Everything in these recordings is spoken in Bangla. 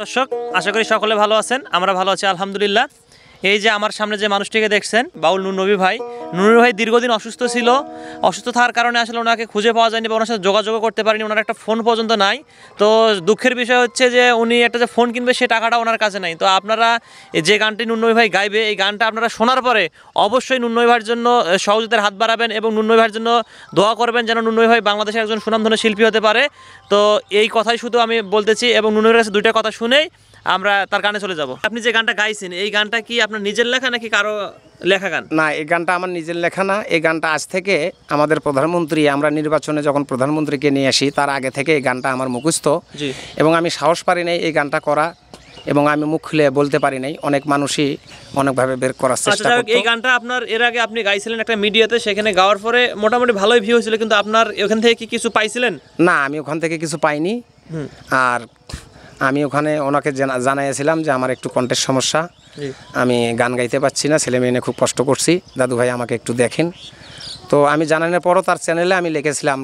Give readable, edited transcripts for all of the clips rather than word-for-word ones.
দর্শক আশা করি সকলে ভালো আছেন, আমরা ভালো আছি আলহামদুলিল্লাহ। এই যে আমার সামনে যে মানুষটিকে দেখছেন বাউল নুরনবী ভাই, নুরনবী ভাই দীর্ঘদিন অসুস্থ ছিল। অসুস্থ থাকার কারণে আসলে ওনাকে খুঁজে পাওয়া যায়নি বা ওনার সাথে যোগাযোগও করতে পারিনি, ওনার একটা ফোন পর্যন্ত নাই। তো দুঃখের বিষয় হচ্ছে যে উনি একটা যে ফোন কিনবে সে টাকাটা ওনার কাছে নাই। তো আপনারা যে গানটি নুরনবী ভাই গাইবে, এই গানটা আপনারা শোনার পরে অবশ্যই নুরনবী ভাইয়ের জন্য সহযোগিতার হাত বাড়াবেন এবং নুরনবী ভাইয়ের জন্য দোয়া করবেন যেন নুরনবী ভাই বাংলাদেশের একজন সুনামধন্য শিল্পী হতে পারে। তো এই কথাই শুধু আমি বলতেছি এবং নুরনবীর কাছে দুইটা কথা শুনেই আমরা তার গানে চলে যাব। আপনি যে গানটা গাইছেন এই গানটা কি আপনার নিজের লেখা নাকি কারো লেখা গান? না, এই গানটা আমার নিজের লেখা না। এই গানটা আজ থেকে আমাদের প্রধানমন্ত্রী, আমরা নির্বাচনে যখন প্রধানমন্ত্রীকে নিয়ে আসি তার আগে থেকে এই গানটা আমার মুখস্থ, এবং আমি সাহস পারি নাই এই গানটা করা, এবং আমি মুখ খুলে বলতে পারি নাই। অনেক মানুষই অনেকভাবে বের করার চেষ্টা করত। এই গানটা আপনার এর আগে আপনি গাইছিলেন একটা মিডিয়াতে, সেখানে গাওয়ার পরে মোটামুটি ভালোই ভিউ হয়েছিল, কিন্তু আপনার ওখান থেকে কি কিছু পাইছিলেন? না, আমি ওখান থেকে কিছু পাইনি। আর আমি ওখানে ওনাকে জানাইছিলাম যে আমার একটু কণ্ঠের সমস্যা, আমি গান গাইতে পারছি না, ছেলে মেয়ে খুব কষ্ট করছি, দাদু ভাই আমাকে একটু দেখেন। তো আমি জানানোর পরও তার চ্যানেলে আমি লিখেছিলাম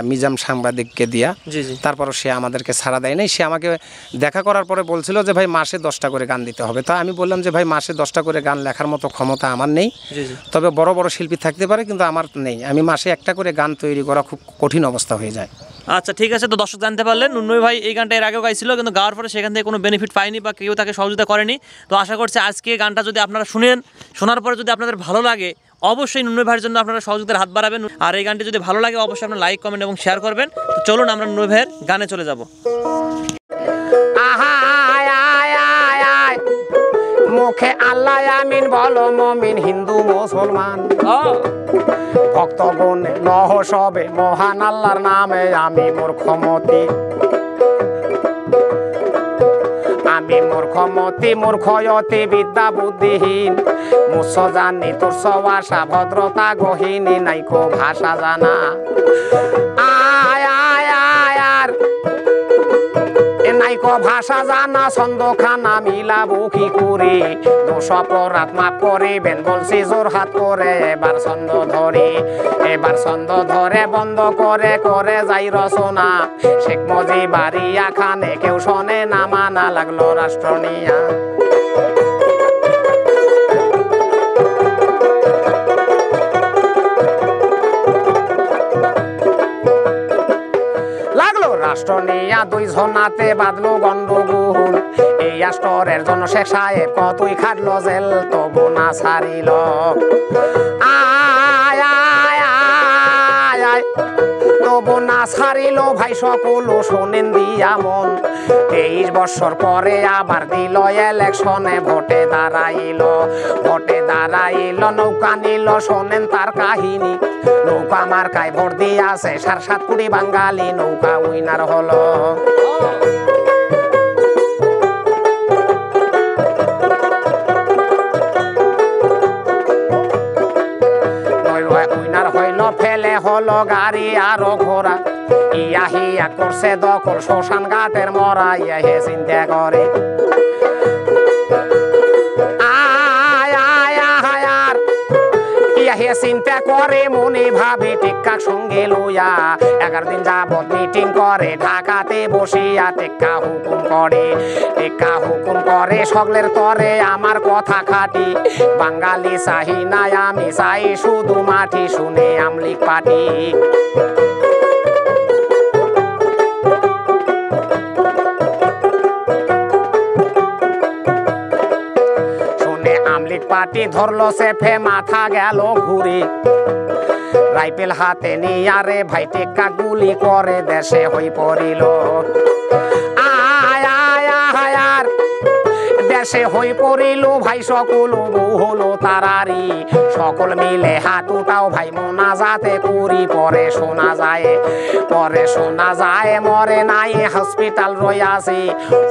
মিজাম সাংবাদিককে দিয়া, তারপরও সে আমাদেরকে ছাড়া দেয় নাই। সে আমাকে দেখা করার পরে বলছিল যে ভাই মাসে 10টা করে গান দিতে হবে। তা আমি বললাম যে ভাই মাসে 10টা করে গান লেখার মতো ক্ষমতা আমার নেই, তবে বড় বড় শিল্পী থাকতে পারে, কিন্তু আমার নেই। আমি মাসে একটা করে গান তৈরি করা খুব কঠিন অবস্থা হয়ে যায়। আচ্ছা ঠিক আছে। তো দর্শক জানতে পারলেন নুরনবী ভাই এই গানটা এর আগেও গাইছিল, কিন্তু গাওয়ার পরে সেখান থেকে কোনো বেনিফিট পায়নি বা কেউ তাকে সহযোগিতা করেনি। তো আশা করছি আজকে গানটা যদি আপনারা শুনেন, শোনার পরে যদি আপনাদের ভালো লাগে অবশ্যই নুরনবী ভাইয়ের জন্য আপনারা সহযোগিতার হাত বাড়াবেন। আর এই গানটি যদি ভালো লাগে অবশ্যই আপনারা লাইক, কমেন্ট এবং শেয়ার করবেন। তো চলুন আমরা নুরনবী ভাইয়ের গানে চলে যাব। মুখে আল্লাহ আমিন বলো মমিন হিন্দু মুসলমান, ভক্তগণ লহ সবে মহান আল্লাহর নামে আমি মূর্খমতি, আমি মূর্খমতি মূর্খয়তি বিদ্যা বুদ্ধিহীন, মুস জানি তোর সবাসা ভদ্রতা গহিনী নাইকো ভাষা জানা। আয় আয় আয় আর নাইকো ভাষা জানা ছন্দ খানা মিলাবো কি করে, দোষ অপরাধ মাফ করিবেন বলছি জোর হাত করে। এবার ছন্দ ধরে, এবার ছন্দ ধরে বন্ধ করে করে যাই রচনা। শেখ মুজিবারিয়া খানে কেউ শোনে না, মানা লাগলো রাষ্ট্র নিয়া। রাষ্ট্র নিয়া দুই জনাতে বাদলো গন্ডগোল, এই রাষ্ট্রের জন্য শেখ সাহেব কতই খাটলো জেল, তবু না ছাড়িল। আয় আয় আয় আয় তবু না ছাড়িল ভাই সকল শোনেন দিয়া মন। 23 বছর পরে আবার দিল ইলেকশনে, ভোটে দাঁড়াইল, ভোটে দাঁড়াইল, নৌকা নিল, শোনেন তার কাহিনী। নৌকা মার্কায় ভোট দিয়াছে 7.5 কোটি বাঙালি, নৌকা উইনার হলো। উইনার হইল, ফেলে হলো গাড়ি আরো ঘোড়া, ইয়া হিয়া করছে দখল শ্মশান ঘাটের মরা, ইয়া হে চিন্তা করে। চিন্তা করে মনে ভাবে টেক্কা সঙ্গে লইয়া, 11 দিন যাবত মিটিং করে ঢাকাতে বসিয়া। টেক্কা হুকুম করে, টেক্কা হুকুম করে সকলের তরে আমার কথা খাটি, বাঙালি চাহি নাই আমি চাই শুধু মাটি, শুনে আমলিক পাটি। পাটি ধরলো সেফে মাথা গেল ঘুরে, রাইফেল হাতে নিয়া রে ভাই টেক্কা গুলি করে দেশে হই পড়িল। আয় আয় আয় আর দেশে হই পড়িল ভাই সকল, বউ হলো তারারি, সকল মিলে হাত উঠাও ভাই মোনাজাতে করি। পরে শোনা যায়, পরে শোনা যায় মরে নাই হসপিটাল রইয়াছে,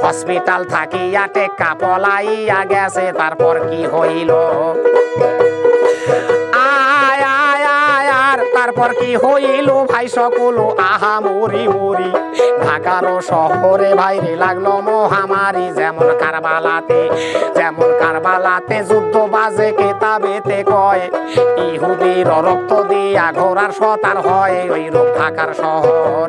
হসপিটাল থাকিয়া টেক্কা পলাইয়া গেছে। তারপর কি হইল? আয় আয় আয় আর তারপর কি হইল ভাই সকল, আহা মরি মরি। ঢাকার শহরে ভাইরে লাগলো মহামারী, যেমন কারবালাতে, যেমন কারবালাতে যুদ্ধ বাজে কেতাবেতে কয়, ইহুদির রক্ত দিয়া ঘোড়ার সতার হয়, ওই রূপ ঢাকার শহর।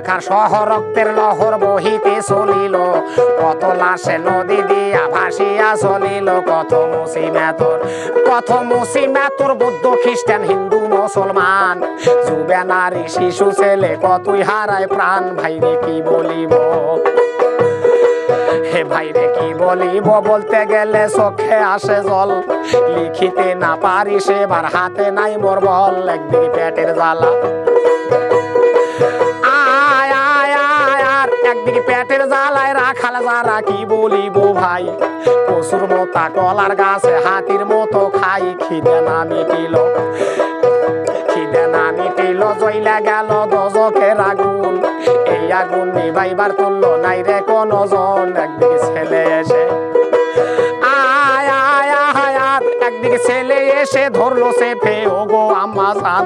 ঢাকার শহর রক্তের লহর বহিতে চলিল, কত লাশে নদী দিয়া ভাসিয়া চলিল, কত মুসিমেতর বৌদ্ধ খ্রিস্টান হিন্দু মুসলমান, যুবে নারী শিশু ছেলে কতই হারায় প্রাণ। ভাইরে কি বলিব, হে ভাইরে কি বলিব, বলতে গেলে চোখে আসে জল, লিখিতে না পারি সেবার হাতে নাই মোর বল। একদিকে পেটের জ্বালা আয় আয় আয় আর একদিকে পেটের জ্বালায় রাখাল যারা, কি বলিব ভাই, পশুর মতো কলার গাছে হাতির মতো খাই। খিদে না মিটিল জইলা গেল দজকের আগুন, এই আগুন নিভাইবার তুলল নাই রে কোন জন। একদিকে ছেলে এসে আয় আয় আয় আর একদিকে ছেলে এসে ধরলো চেপে, ও গো আম্মা জান,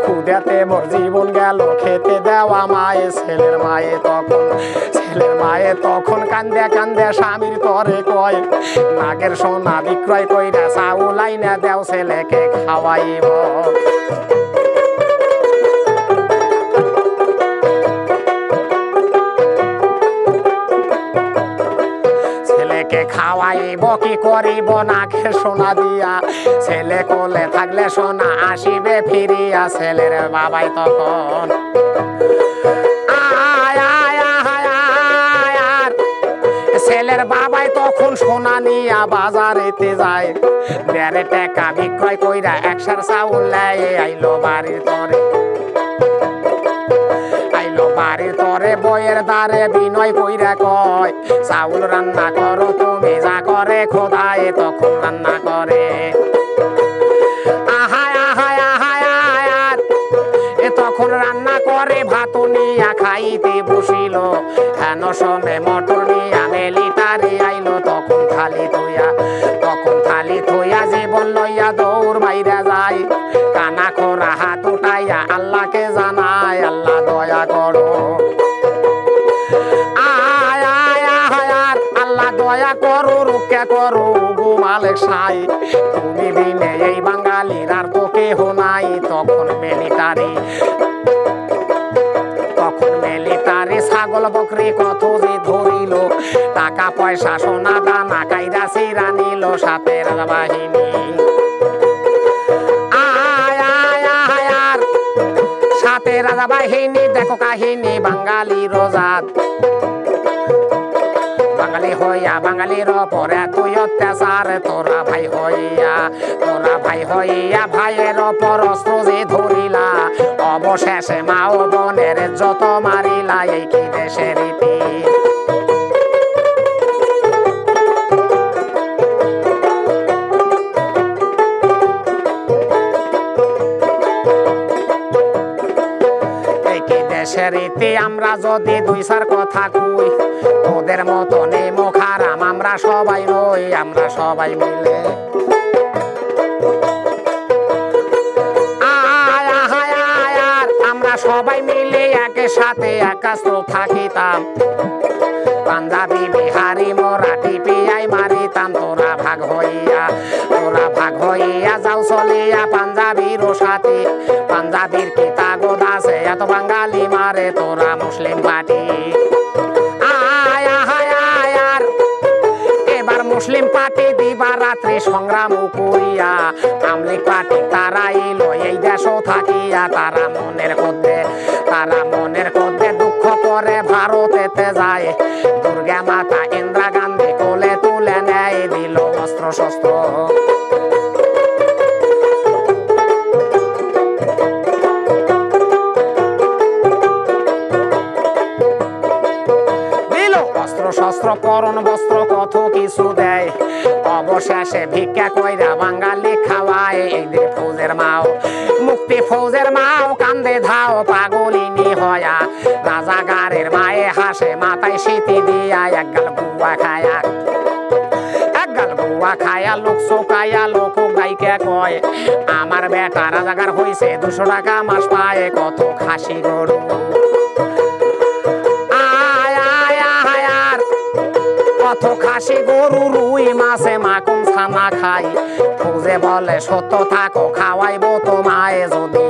ক্ষুধাতে মোর জীবন গেল খেতে দেওয়া মায়ে। ছেলের মায়ে তখন কান্দে কান্দে স্বামীর তরে কয়, নাগের সোনা বিক্রয় কইরা চাউল আইনা দেও ছেলেকে খাওয়াইব। খাওয়াইব কি করিব নাকের সোনা দিয়া, ছেলে কোলে থাকলে সোনা আসিবে ফিরিয়া। ছেলের বাবাই তখন ছেলের বাবাই তখন সোনা নিয়া বাজারেতে যায়, দেড়ে টাকা বিক্রয় কইরা একসার চাউল লাই আইলো বাড়ির তরে বইয়ের দ্বারে বিনয় কইরা কয়, চাউল রান্না করো তুমি যা করে খোদায়। তখন রান্না করে তখন রান্না করে ভাত নিয়া খাইতে বসিল, হেন সমে মটর নিয়া মিলিটারি আইলো। তখন থালি থইয়া জীবন লইয়া দৌড় বাইরে যায়, কানা খোরা হাত উঠাইয়া আল্লাহকে জানায়, আল্লাহ দয়া করো আল্লাহ দয়া করো রক্ষা করো গো মালিক সাই, তুমি বিনে এই বাঙালির আর তো কেহ নাই। তখন মিলিটারি ছাগল বকরি কত যে ধরিল, টাকা পয়সা সোনা দানা কাইরা সিরা নিল সাপের বাহিনী। সাথে রাজা বাহিনী দেখো কাহিনী বাঙালি রোজাত, বাঙালি হইয়া বাঙালির পরে তুই অত্যাচার, তোরা ভাই হইয়া ভাইয়ের অপর অস্ত্র যে ধরিলা, অবশেষে মা ও বোনের যত মারিলা। এই কি দেশের রীতি, রীতি। আমরা যদি দুই চার কথা কই, ওদের মতো নেই মুখারাম আমরা সবাই নই, আমরা সবাই মিলে আমরা সবাই মিলে একের সাথে একাস্ত্র থাকিতাম, পাঞ্জাবি বিহারি মরাঠি পিয়াই মারিতাম। তোরা ভাগ হইয়া যাও চলিয়া পাঞ্জাবির সাথে, পাঞ্জাবির কি তাগদ আছে এত বাঙালি মারে তোরা মুসলিম পার্টি। এবার মুসলিম পার্টি দিবা রাত্রি সংগ্রাম করিয়া, আমলিগ পার্টি তারা এলো এই দেশ থাকিয়া। তারা মনের মধ্যে দুঃখ করে ভারতেতে যায়, দুর্গা মাতা ইন্দিরা গান্ধী কোলে তুলে নেয়, দিল অস্ত্র শস্ত্র। শস্ত্র পরন বস্ত্র কত কিছু দেয়, অবশেষে ভিক্ষা কইরা বাঙালি খাওয়ায়। এই ফৌজের মাও কান্দে ধাও পাগলিনী হয়া, রাজাগারের মায়ে হাসে মাথায় সিটি দিয়া। একগাল বুয়া খায়া লোক চোকায়া লোক গাইকে কয়, আমার বেটা রাজাগার হইছে 200 টাকা মাস পায়। কত খাসি গরু কত খাসি গরু রুই মাছে মাখন ছানা খাই, খুঁজে বলে সত্য থাকো খাওয়াইবো তোমায়। যদি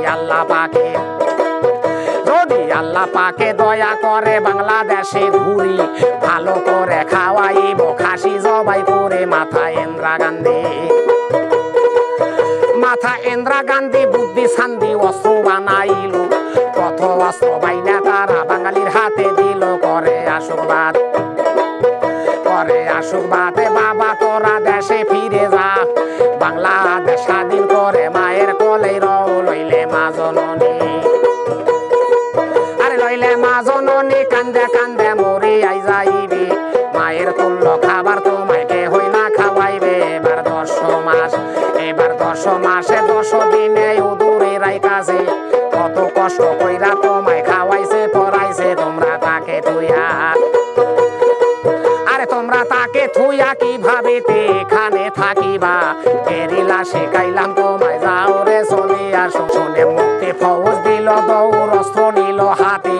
আল্লাহ পাকে দয়া করে বাংলাদেশে ঘুরি ভালো করে খাওয়াইব খাসি জবাই করে মাথা ইন্দিরা গান্ধী মাথা ইন্দিরা গান্ধী বুদ্ধি শান্তি অস্ত্র বানাইল কত অস্ত্র বাইনা তারা বাঙালির হাতে দিল করে আশুকবাদে বাবা তোরা দেশে ফিরে যা বাংলাদেশ স্বাধীন করে মায়ের কোলে রও লইলে মা জননী আরে লইলে মা জননী কান্দে কান্দে মরি আই যাইবি মায়ের তুল্য খাবার তোমায় কে হই না খাওয়াইবে এবার 10 মাসে 10 দিনে উদুরে রাই কাজে কত কষ্ট কইরা তোমায় খাওয়াইছে পড়াইছে তোমরা তাকে থুইয়া কিভাবে এখানে থাকিবা কেরিলা শিখাইলাম তোমায় যাও রে চলিয়া শুনে মুক্তি ফৌজ দিল দৌড় অস্ত্র নিল হাতে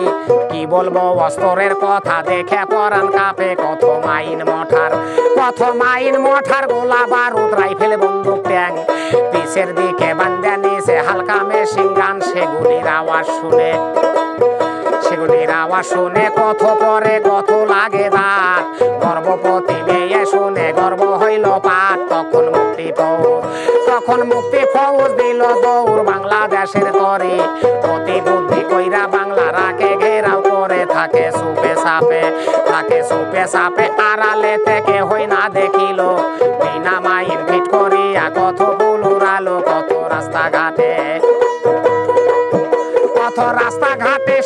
কি বলবো অস্ত্রের কথা দেখে পরাণ কাঁপে কত মাইন মঠার গোলা বারুদ রাইফেল বন্দুক ট্যাং পিছের দিকে বান্দা নিছে হালকা মেশিন গান সেগুলির আওয়াজ শুনে কত পরে কত লাগে দাঁত গর্ভবতী মেয়ে শুনে গর্ব হইল পাত তখন মুক্তি ফৌজ দিল দৌড় বাংলাদেশের তরে অতি বুদ্ধি কইরা বাংলা রাকে ঘেরাও করে থাকে সুপে সাপে আড়ালে থেকে হই না দেখিল বিনা মাইন ফিট করিয়া কত বুলুরালো কত রাস্তাঘাটে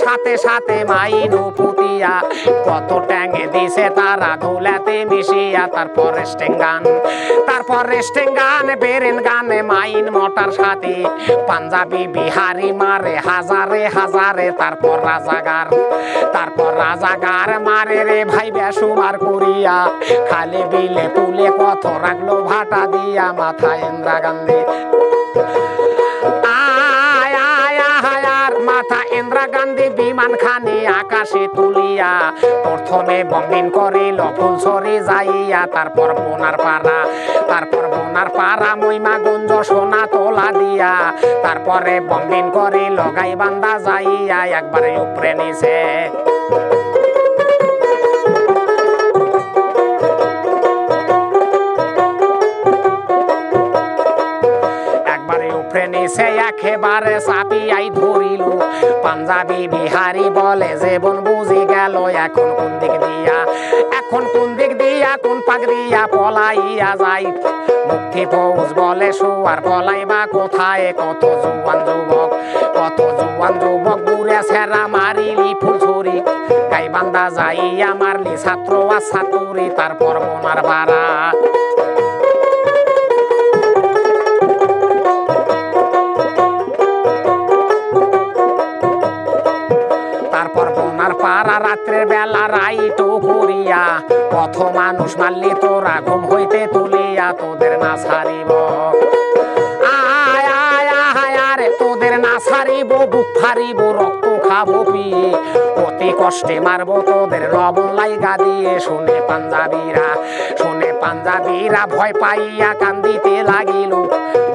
সাথে সাথে মাইন পুতিয়া কত ট্যাঙ্গে দিছে তারা ধুলাতে মিশিয়া তারপর রেস্টিং গান বেরেন গানে মাইন মটার সাথে পাঞ্জাবি বিহারি মারে হাজারে তারপর রাজাগার মারে রে ভাই বেসুমার করিয়া খালি বিলে পুলে কত রাখলো ভাটা দিয়া মাথা ইন্দিরা গান্ধী মাথা ইন্দিরা গান্ধী বিমান খানি আকাশে তুলিয়া প্রথমে বম্বিং করিল ফুলছড়ি যাইয়া তারপর বোনার পাড়া মহিমাগঞ্জ সোনা তোলা দিয়া তারপরে বম্বিং করিল গাইবান্ধা যাইয়া একবারে উপরে নিছে সে একেবারে চাপিয়াই ধরিল পাঞ্জাবি বিহারি বলে জীবন বুঝি গেল এখন কোন দিক দিয়া কোন পাক দিয়া পলাইয়া যাই মুক্তি ফৌজ বলে শুয়ার পলাইবা কোথায় কত জুয়ান যুবক বুড়ে ছেড়া মারিলি ফুলছড়ি গাইবান্ধা যাইয়া মারলি ছাত্র আর ছাত্রী তারপর বোনার পাড়া রাত্রের বেলা রাইটো করিয়া কত মানুষ মারলি তোরা ঘুম হইতে তুলিয়া তোদের না ছাড়িব তোদের না ছাড়িব বুক ফারিব রক্ত খাবো পিয়ে অতি কষ্টে মারবো তোদের লবণ লাইগা দিয়ে শুনে পাঞ্জাবিরা ভয় পাইয়া কান্দিতে লাগিল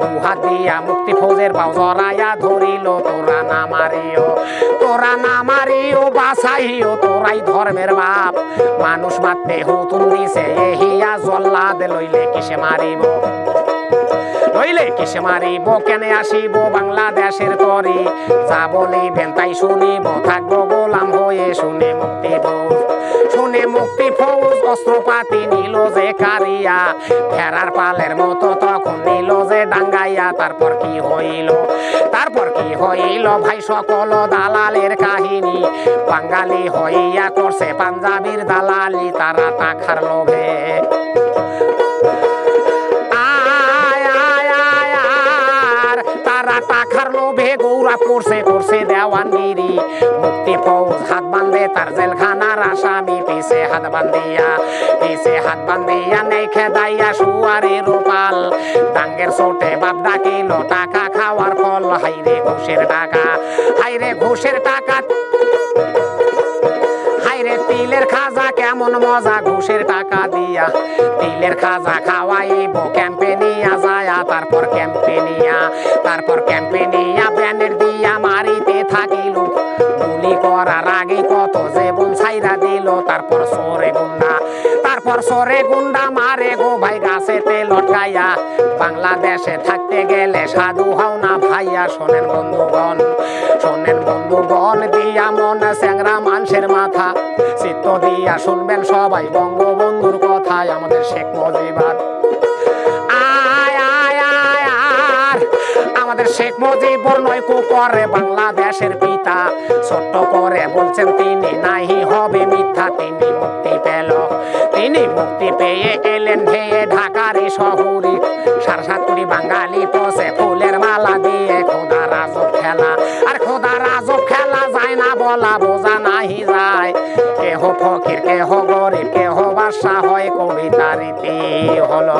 দুহাত দিয়া মুক্তি ফৌজের বাউ জড়াইয়া ধরিল তোরা না মারিও বাসাইও তোরাই ধর্মের বাপ মানুষ মারতে হুতুম দিছে এহিয়া জল্লাদ লইলে কিসে মারিব কেনে আসিব বাংলাদেশের তরে যা বলিবেন তাই শুনিব থাকবো গোলাম হয়ে শুনে মুক্তি ফৌজ অস্ত্রপাতি নিল যে কারিয়া ফেরার পালের মতো তখন নিল যে ডাঙ্গাইয়া তারপর কি হইল ভাই সকল দালালের কাহিনী বাঙালি হইয়া করছে পাঞ্জাবির দালালি তারা টাকার লোভে টাকার লোভে গৌরব করছে দেওয়ানগিরি মুক্তি ফৌজ হাত বান্ধে তার জেলখানার আসামি পিছে হাত বান্ধিয়া নেই খেদাইয়া শুয়ারে রূপাল ডাঙ্গের চোটে বাপ ডাকিল টাকা খাওয়ার ফল হাইরে ঘুষের টাকা হাইরে তিলের খাজা কেমন মজা ঘুষের টাকা দিয়া তিলের খাজা খাওয়াইব ক্যাম্পে নিয়া যায় তারপর ক্যাম্পে নিয়া ব্যানের দিয়া মারিতে থাকিল গুলি করার আগে তারপর সরে গুন্ডা, তারপর সরে গুন্ডা মারে গো ভাই গাছেতে লটকাইয়া। বাংলাদেশে থাকতে গেলে সাধু হও না ভাইয়া। শোনেন বন্ধুগণ, শোনেন বন্ধুগণ, দিয়া মন স্যাংরা মানুষের মাথা, চিত্ত দিয়া শুনবেন সবাই বঙ্গবন্ধুর কথায়। আমাদের শেখ মুজিবার আমাদের শেখ মুজিবুর নয়কু করে বাংলাদেশের পিতা। ছোট্ট করে বলছেন তিনি নাহি হবে মিথ্যা। তিনি মুক্তি পেল, তিনি মুক্তি পেয়ে এলেন ভেয়ে ঢাকার শহরে। ৭.৭ কোটি বাঙালি পোষে ফুলের মালা দিয়ে। খোদা রাজব খেলা, আর খোদা রাজব খেলা যায় না বলা, বোঝা নাহি যায়। কেহ ফকির, কেহ গরিব, কেহ বাদশা হয়, কবিতা রীতি হলো।